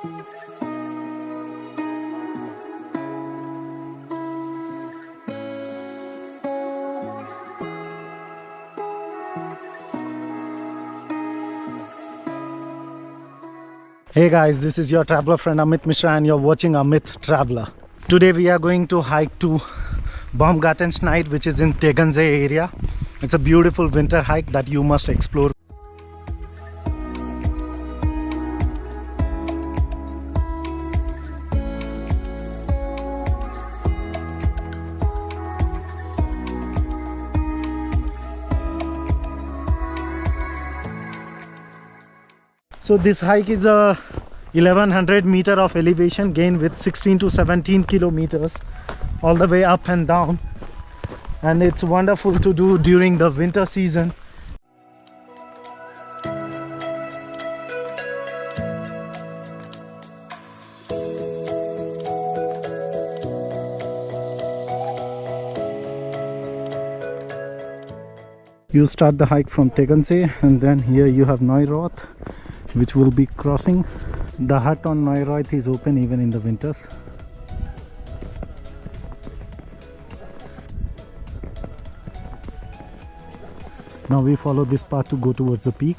Hey guys, this is your traveler friend Amit Mishra and you're watching Amit Traveler. Today we are going to hike to Baumgartenschneid, which is in Tegernsee area. It's a beautiful winter hike that you must explore. So this hike is a 1100 meter of elevation gain with 16 to 17 kilometers all the way up and down, and it's wonderful to do during the winter season. You start the hike from Tegernsee and then here you have Neuroth, which will be crossing. The hut on Neuroth is open even in the winters. Now we follow this path to go towards the peak.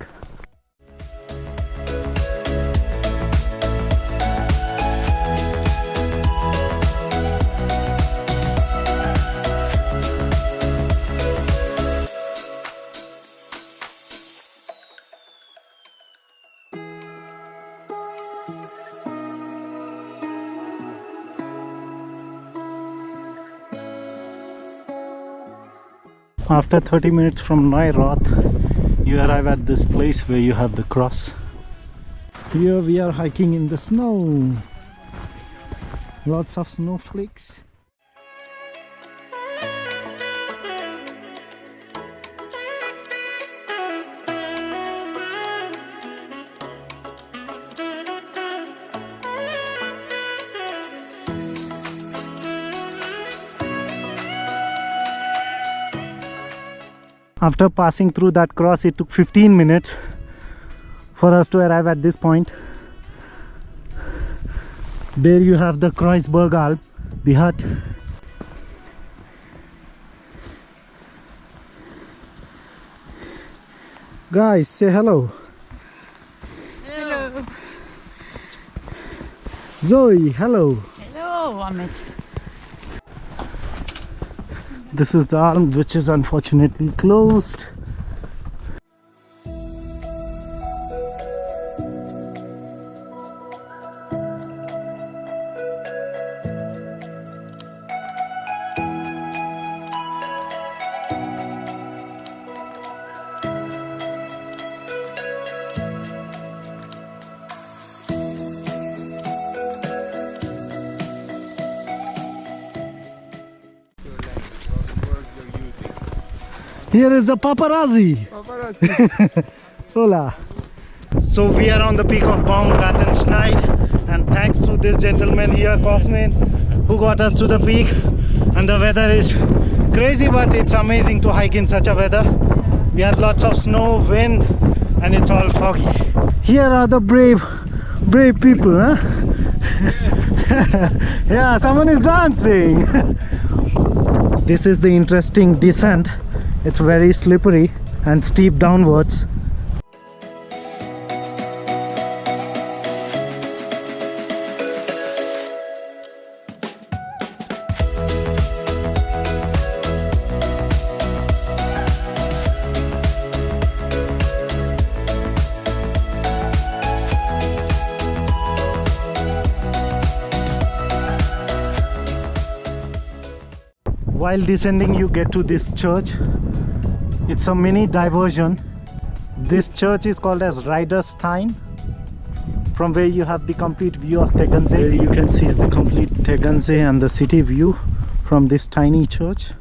After 30 minutes from Neuroth, you arrive at this place where you have the cross. Here we are hiking in the snow. Lots of snowflakes. After passing through that cross, it took 15 minutes for us to arrive at this point. There you have the Kreuzberg Alp, the hut. Guys, say hello. Hello. Zoe, hello. Hello, Amit. This is the arm which is unfortunately closed. Here is the paparazzi. Hola. So we are on the peak of Baumgartenschneid, and thanks to this gentleman here, Kaufman, who got us to the peak. And the weather is crazy, but it's amazing to hike in such a weather. We had lots of snow, wind, and it's all foggy. Here are the brave people, huh? Yeah, someone is dancing. This is the interesting descent. It's very slippery and steep downwards. While descending, you get to this church. It's a mini diversion. This church is called as Riderstein, from where you have the complete view of Tegernsee. There you can see the complete Tegernsee and the city view from this tiny church.